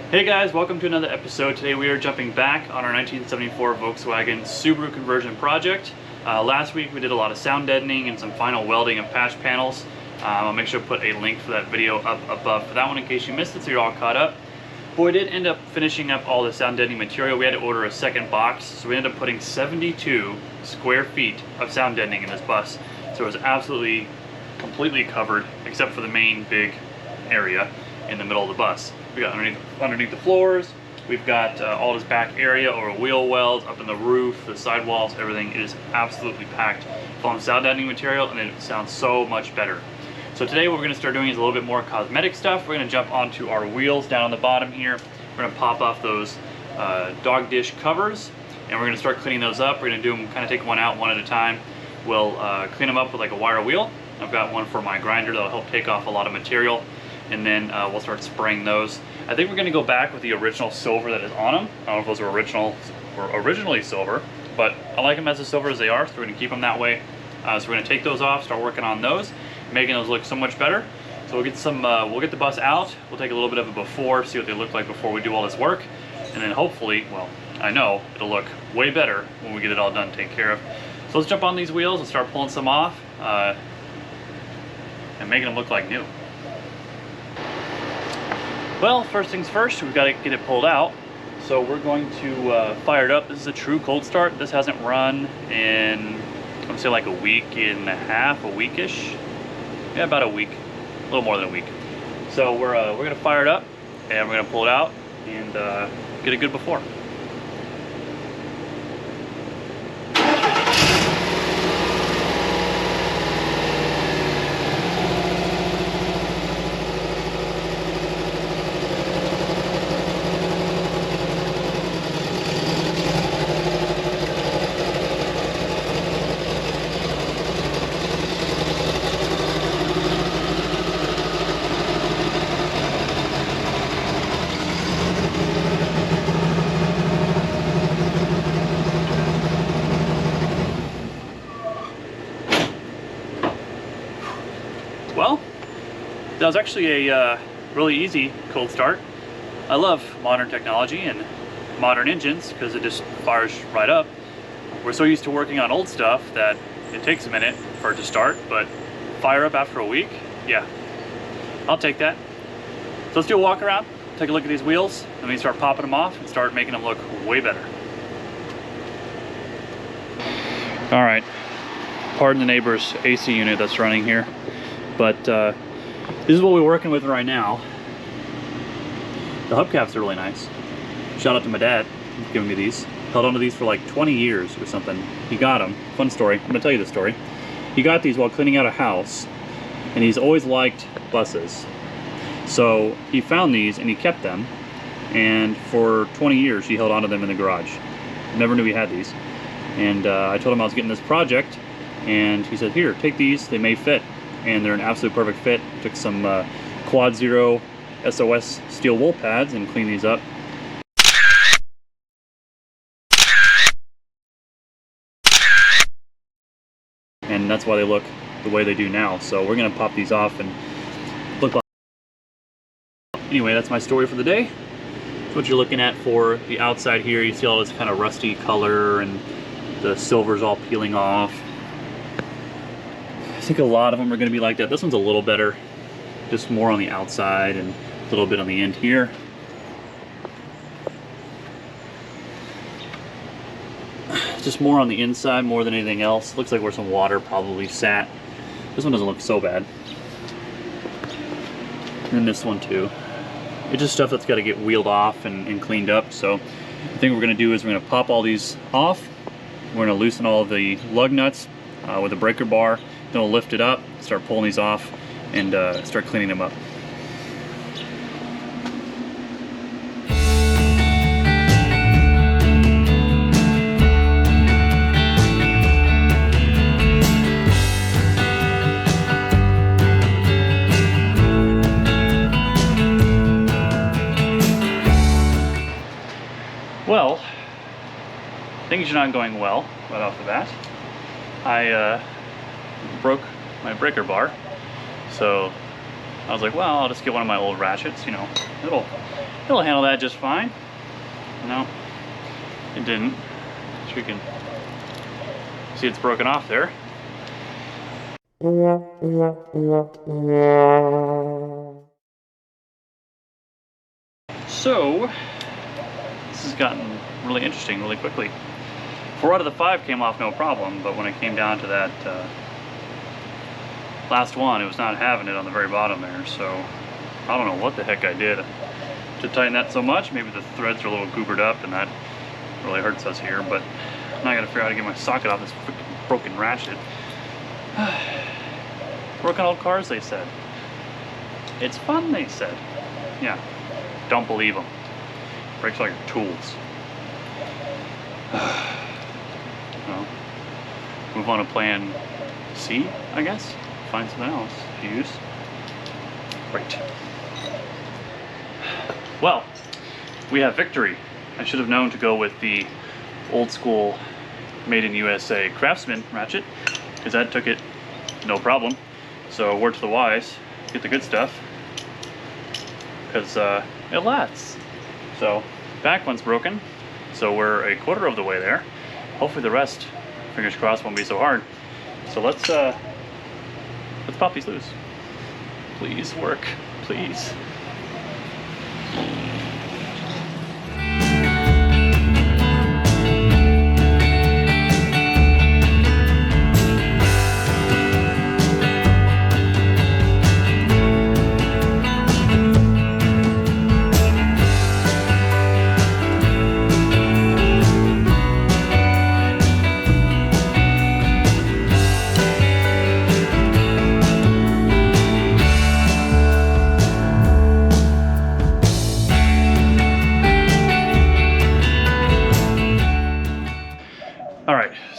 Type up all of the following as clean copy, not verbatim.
Hey guys, welcome to another episode. Today we are jumping back on our 1974 Volkswagen Subaru conversion project. Last week we did a lot of sound deadening and some final welding of patch panels. I'll make sure to put a link for that video up above for that one in case you missed it so you're all caught up. But we did end up finishing up all the sound deadening material. We had to order a second box, so we ended up putting 72 square feet of sound deadening in this bus. So it was absolutely completely covered except for the main big area in the middle of the bus. We got underneath the floors, we've got all this back area over wheel wells, up in the roof, the sidewalls, everything. It is absolutely packed full of sound deadening material, and it sounds so much better. So today what we're going to start doing is a little bit more cosmetic stuff. We're going to jump onto our wheels down on the bottom here. We're going to pop off those dog dish covers, and we're going to start cleaning those up. We're going to do them, kind of take one out one at a time. We'll clean them up with like a wire wheel. I've got one for my grinder that'll help take off a lot of material, and then we'll start spraying those. I think we're going to go back with the original silver that is on them. I don't know if those were originally silver, but I like them as the silver as they are, so we're going to keep them that way. So we're going to take those off, start working on those, making those look so much better. So we'll get we'll get the bus out. We'll take a little bit of a before, see what they look like before we do all this work, and then hopefully, well, I know it'll look way better when we get it all done, taken care of. So let's jump on these wheels and start pulling some off and making them look like new. Well, first things first, we've got to get it pulled out. So we're going to fire it up. This is a true cold start. This hasn't run in, I'm gonna say like a week and a half, a weekish. Yeah, about a week, a little more than a week. So we're gonna fire it up and we're gonna pull it out and get a good before. Well, that was actually a really easy cold start. I love modern technology and modern engines because it just fires right up. We're so used to working on old stuff that it takes a minute for it to start, but fire up after a week, yeah, I'll take that. So let's do a walk around, take a look at these wheels, and then start popping them off and start making them look way better. All right, pardon the neighbor's AC unit that's running here. But this is what we're working with right now. The hubcaps are really nice. Shout out to my dad for giving me these. Held onto these for like 20 years or something. He got them. Fun story. I'm gonna tell you the story. He got these while cleaning out a house, and he's always liked buses. So he found these and he kept them, and for 20 years he held onto them in the garage. Never knew he had these. And I told him I was getting this project, and he said, here, take these, they may fit. And they're an absolute perfect fit. Took some Quad Zero SOS steel wool pads and cleaned these up. And that's why they look the way they do now. So we're gonna pop these off and look like. Anyway, that's my story for the day. That's what you're looking at for the outside here. You see all this kind of rusty color and the silver's all peeling off. I think a lot of them are going to be like that. This one's a little better, just more on the outside and a little bit on the end here. Just more on the inside more than anything else. Looks like where some water probably sat. This one doesn't look so bad. And this one too. It's just stuff that's got to get wheeled off and cleaned up. So the thing we're going to do is we're going to pop all these off. We're going to loosen all the lug nuts with a breaker bar. Then we'll lift it up, start pulling these off, and start cleaning them up. Well, things are not going well right off the bat. I broke my breaker bar, so I was like, well, I'll just get one of my old ratchets, you know, it'll It'll handle that just fine. No, it didn't. So you can see it's broken off there. So, this has gotten really interesting really quickly. 4 out of the 5 came off no problem, but when it came down to that last one, it was not having it on the very bottom there, so I don't know what the heck I did to tighten that so much. Maybe the threads are a little goobered up and that really hurts us here, but now I gotta figure out how to get my socket off this freaking broken ratchet. Work on old cars, they said. It's fun, they said. Yeah, don't believe them. Breaks all your tools. Well, move on to plan C, I guess. Find something else to use. Right. Well, we have victory. I should have known to go with the old school made in USA Craftsman ratchet, because that took it no problem. So word to the wise, get the good stuff, because it lasts. So back one's broken, so we're a quarter of the way there. Hopefully the rest, fingers crossed, won't be so hard. So let's pop these loose. Please work, please.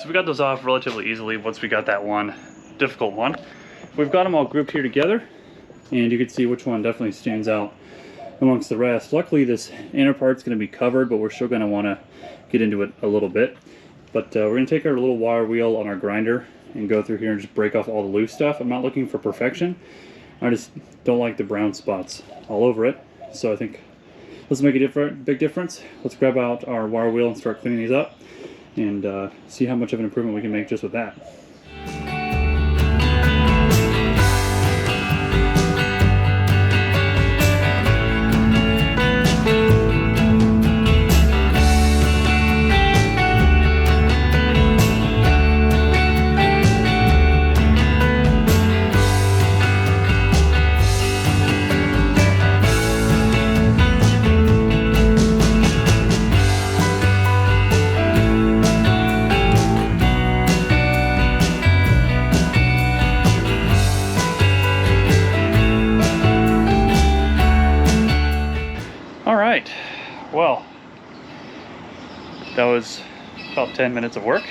We got those off relatively easily once we got that one difficult one. We've got them all grouped here together, and you can see which one definitely stands out amongst the rest. Luckily this inner part's going to be covered, but we're still going to want to get into it a little bit. But we're going to take our little wire wheel on our grinder and go through here and just break off all the loose stuff. I'm not looking for perfection. I just don't like the brown spots all over it. So I think let's make a big difference. Let's grab out our wire wheel and start cleaning these up, and see how much of an improvement we can make just with that. Well, that was about 10 minutes of work,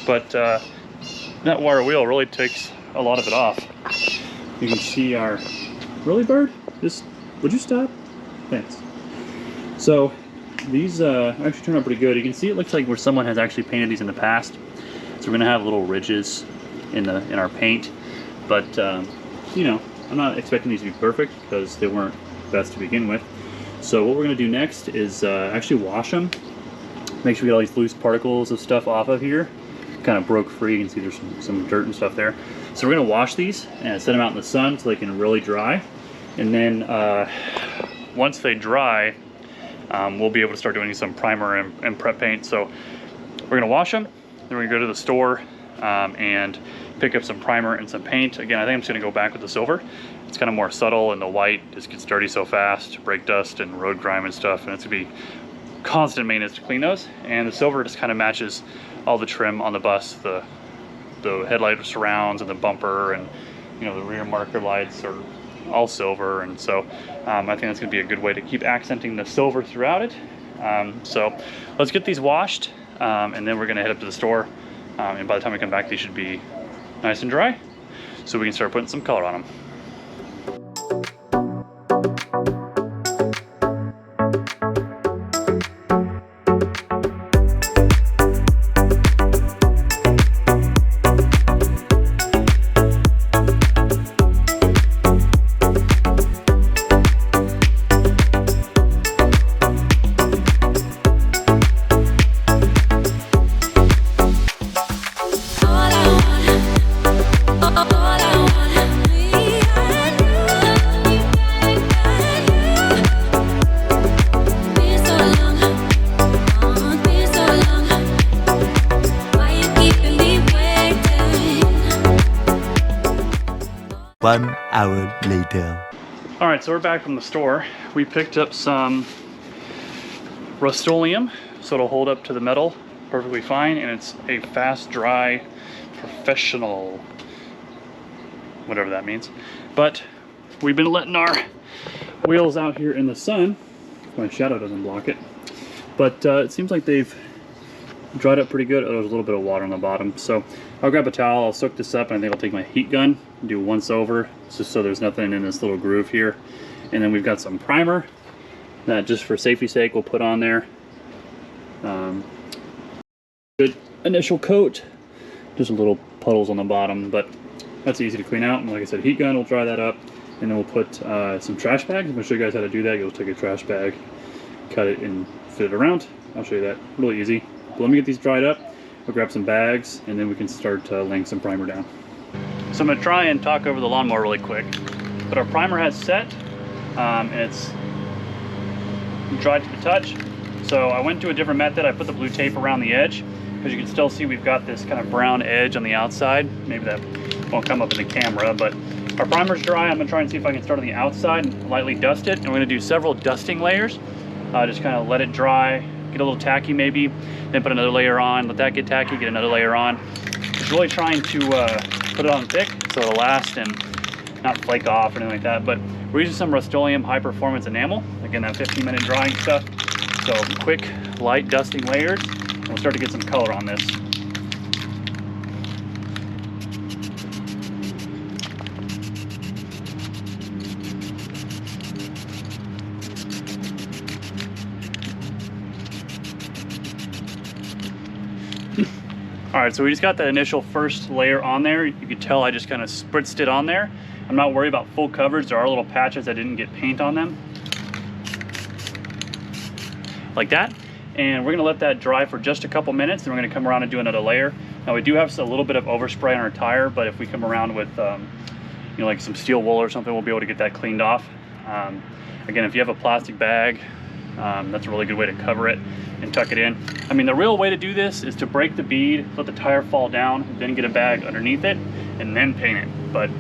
but that wire wheel really takes a lot of it off. You can see our... Really, bird? Just, would you stop? Thanks. So these actually turned out pretty good. You can see it looks like where someone has actually painted these in the past. So we're gonna have little ridges in our paint, but you know, I'm not expecting these to be perfect because they weren't best to begin with. So what we're going to do next is actually wash them. Make sure we get all these loose particles of stuff off of here. Kind of broke free. You can see there's some dirt and stuff there. So we're going to wash these and set them out in the sun so they can really dry. And then once they dry, we'll be able to start doing some primer and prep paint. So we're going to wash them. Then we're going to go to the store and pick up some primer and some paint. Again, I think I'm just going to go back with the silver. It's kind of more subtle, and the white just gets dirty so fast, brake dust and road grime and stuff, and it's gonna be constant maintenance to clean those. And the silver just kind of matches all the trim on the bus, the headlight surrounds and the bumper, and you know, the rear marker lights are all silver. And so I think that's gonna be a good way to keep accenting the silver throughout it. So let's get these washed, and then we're gonna head up to the store, and by the time we come back these should be nice and dry, so we can start putting some color on them. 1 hour later. All right, so we're back from the store. We picked up some Rust-Oleum, so it'll hold up to the metal perfectly fine, and it's a fast dry professional, whatever that means. But we've been letting our wheels out here in the sun. My shadow doesn't block it. But it seems like they've dried up pretty good. Oh, there's a little bit of water on the bottom. So I'll grab a towel, I'll soak this up, and I think I'll take my heat gun and do once over, just so there's nothing in this little groove here. And then we've got some primer that, just for safety's sake, we'll put on there. Good initial coat, just a little puddles on the bottom, but that's easy to clean out. And like I said, heat gun will dry that up. And then we'll put some trash bags. I'm going to show you guys how to do that. You'll take a trash bag, cut it, and fit it around. I'll show you that. Really easy. But let me get these dried up. We'll grab some bags, and then we can start laying some primer down. So I'm going to try and talk over the lawnmower really quick. But our primer has set, and it's dried to the touch. So I went to a different method. I put the blue tape around the edge, because you can still see we've got this kind of brown edge on the outside. Maybe that won't come up in the camera, but our primer's dry. I'm gonna try and see if I can start on the outside and lightly dust it. And we're gonna do several dusting layers. Just kind of let it dry, get a little tacky maybe, then put another layer on, let that get tacky, get another layer on. Just really trying to put it on thick so it'll last and not flake off or anything like that. But we're using some Rust-Oleum high performance enamel. Again, that 15-minute drying stuff. So quick, light dusting layers, and we'll start to get some color on this. All right, so we just got that initial first layer on there. You can tell I just kind of spritzed it on there. I'm not worried about full coverage. There are little patches that didn't get paint on them. Like that. And we're gonna let that dry for just a couple minutes, and we're gonna come around and do another layer. Now we do have a little bit of overspray on our tire, but if we come around with you know, like some steel wool or something, we'll be able to get that cleaned off. Again, if you have a plastic bag, that's a really good way to cover it and tuck it in. I mean, the real way to do this is to break the bead, let the tire fall down, then get a bag underneath it, and then paint it. But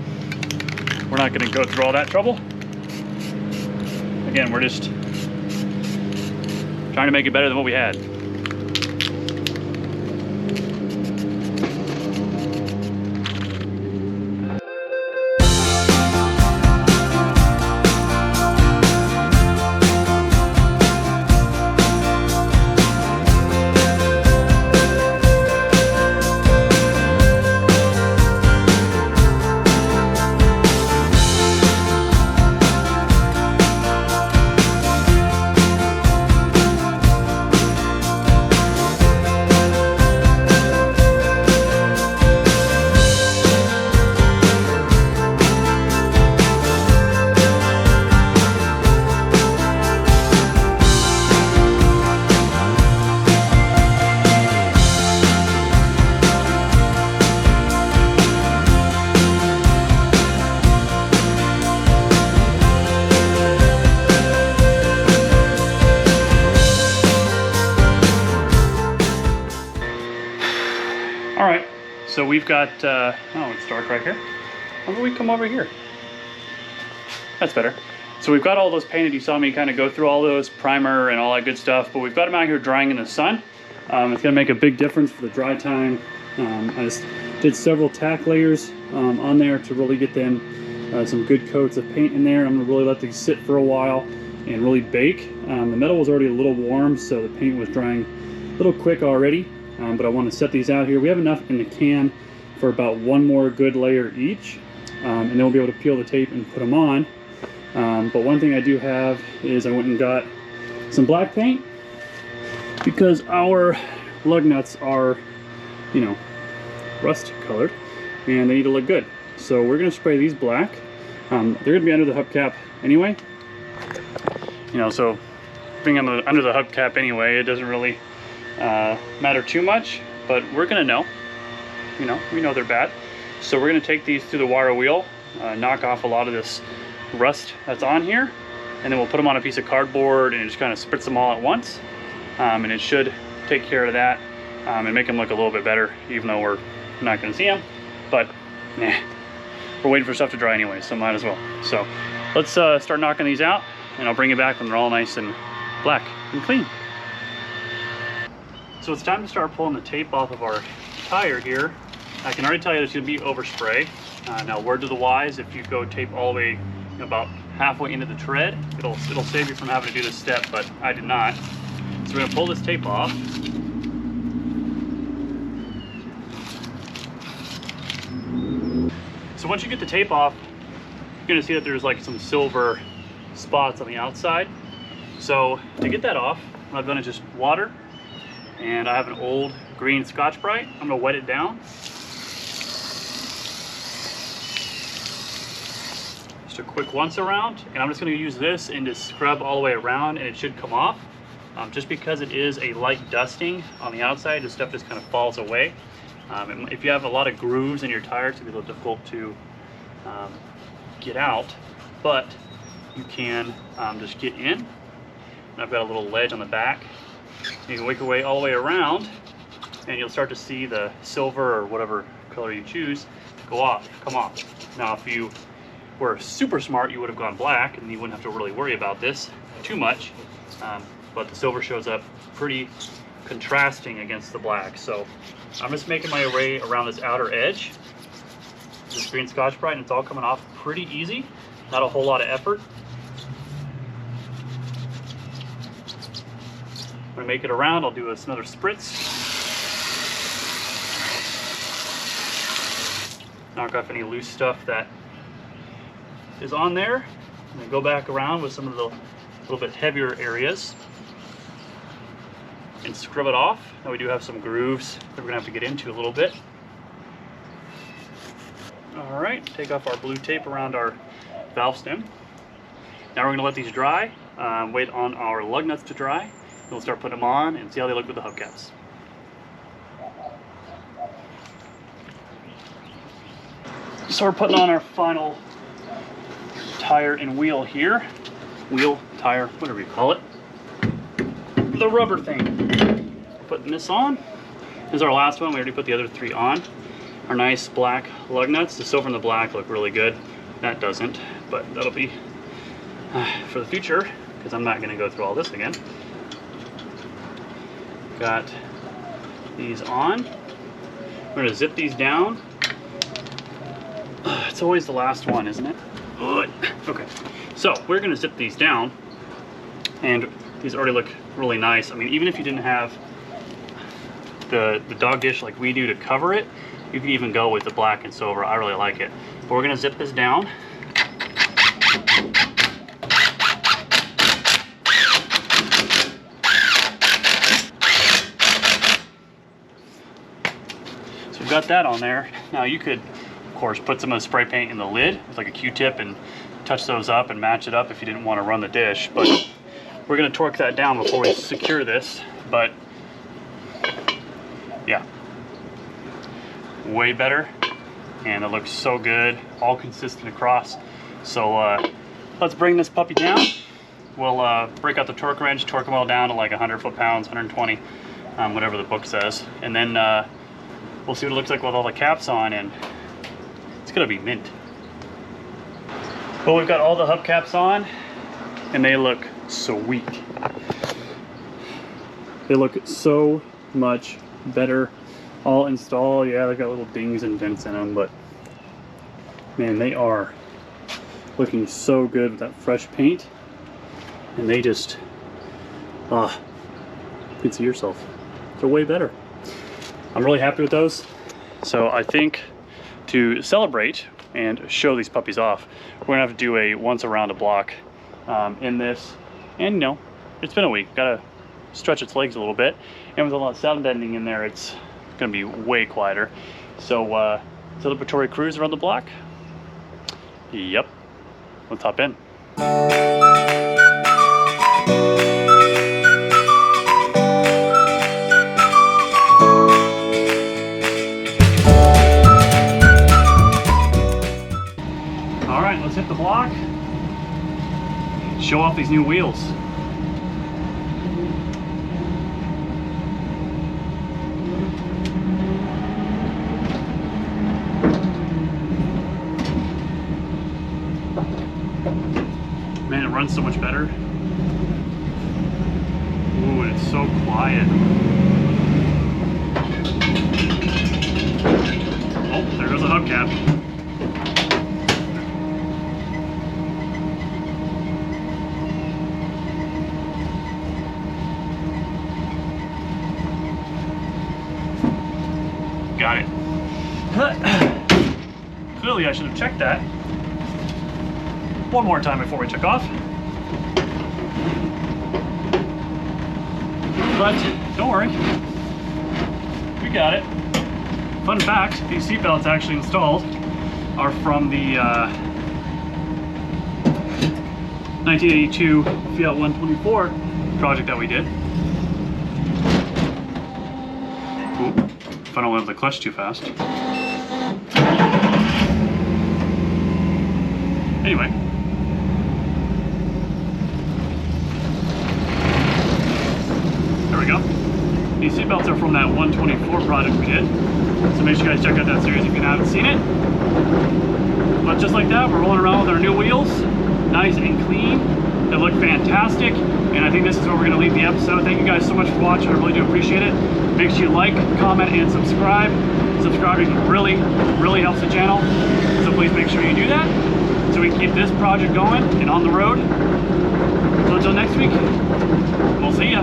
we're not gonna go through all that trouble. Again, we're just trying to make it better than what we had. All right, so we've got, oh, it's dark right here. How about we come over here? That's better. So we've got all those painted. You saw me kind of go through all those, primer and all that good stuff, but we've got them out here drying in the sun. It's gonna make a big difference for the dry time. I just did several tack layers on there to really get them some good coats of paint in there. I'm gonna really let these sit for a while and really bake. The metal was already a little warm, so the paint was drying a little quick already. But I want to set these out here. We have enough in the can for about one more good layer each, and then we'll be able to peel the tape and put them on. But one thing I do have is I went and got some black paint, because our lug nuts are, you know, rust colored and they need to look good. So we're going to spray these black. They're going to be under the hubcap anyway, you know, so being under the hubcap anyway, it doesn't really matter too much, but we're gonna know, you know, we know they're bad. So we're gonna take these through the wire wheel, knock off a lot of this rust that's on here, and then we'll put them on a piece of cardboard and just kind of spritz them all at once, and it should take care of that and make them look a little bit better, even though we're not gonna see them. But we're waiting for stuff to dry anyway, so might as well. So let's start knocking these out, and I'll bring it back when they're all nice and black and clean. So it's time to start pulling the tape off of our tire here. I can already tell you there's going to be overspray. Now, word to the wise, if you go tape all the way about halfway into the tread, it'll save you from having to do this step, but I did not. So we're going to pull this tape off. So once you get the tape off, you're going to see that there's like some silver spots on the outside. So to get that off, what I've done is just water, and I have an old green Scotch-Brite. I'm going to wet it down. Just a quick once around, and I'm just going to use this and just scrub all the way around, and it should come off. Just because it is a light dusting on the outside, the stuff just kind of falls away. If you have a lot of grooves in your tires, it's going to be a little difficult to get out, but you can just get in. And I've got a little ledge on the back. You can work your way all the way around, and you'll start to see the silver or whatever color you choose come off. Now, if you were super smart, you would have gone black, and you wouldn't have to really worry about this too much. But the silver shows up pretty contrasting against the black. So I'm just making my way around this outer edge, this green Scotch-Brite, and it's all coming off pretty easy. Not a whole lot of effort. When I make it around, I'll do another spritz. Knock off any loose stuff that is on there, and then go back around with some of the little bit heavier areas and scrub it off. Now we do have some grooves that we're gonna have to get into a little bit. All right, take off our blue tape around our valve stem. Now we're gonna let these dry, wait on our lug nuts to dry, and we'll start putting them on and see how they look with the hubcaps. So we're putting on our final tire and wheel here. Wheel, tire, whatever you call it. The rubber thing. Putting this on. This is our last one. We already put the other three on. Our nice black lug nuts. The silver and the black look really good. That doesn't, but that'll be for the future, because I'm not going to go through all this again. Got these on. We're going to zip these down. It's always the last one, isn't it? Okay, so we're going to zip these down, and these already look really nice. I mean, even if you didn't have the dog dish like we do to cover it, you can even go with the black and silver. I really like it. But we're going to zip this down. So we've got that on there. Now you could, of course, put some of the spray paint in the lid with like a Q-tip and touch those up and match it up if you didn't want to run the dish, but we're going to torque that down before we secure this. But yeah, way better, and it looks so good, all consistent across. So let's bring this puppy down. We'll break out the torque wrench, torque them all down to like 100 foot-pounds, 120, whatever the book says, and then we'll see what it looks like with all the caps on, and it's gonna be mint. Well, we've got all the hubcaps on, and they look sweet. They look so much better. All installed. Yeah, they've got little dings and dents in them, but man, they are looking so good with that fresh paint. And they just, you can see yourself. They're way better. I'm really happy with those. So I think to celebrate and show these puppies off, we're gonna have to do a once around a block in this. And you know, it's been a week, gotta stretch its legs a little bit. And with a lot of sound deadening in there, it's gonna be way quieter. So celebratory cruise around the block. Yep, let's hop in. All right, let's hit the block. Show off these new wheels. runs so much better. Ooh, and it's so quiet. Oh, there goes the hubcap. Got it. Clearly I should have checked that one more time before we took off. But don't worry, we got it. Fun fact, these seat belts actually installed are from the 1982 Fiat 124 project that we did. Ooh, if I don't leave the clutch too fast. Anyway. There we go. These seatbelts are from that 124 project we did. So make sure you guys check out that series if you haven't seen it. But just like that, we're rolling around with our new wheels. Nice and clean. They look fantastic. And I think this is where we're going to leave the episode. Thank you guys so much for watching. I really do appreciate it. Make sure you like, comment, and subscribe. Subscribing really, really helps the channel. So please make sure you do that so we can keep this project going and on the road. So until next week, we'll see ya.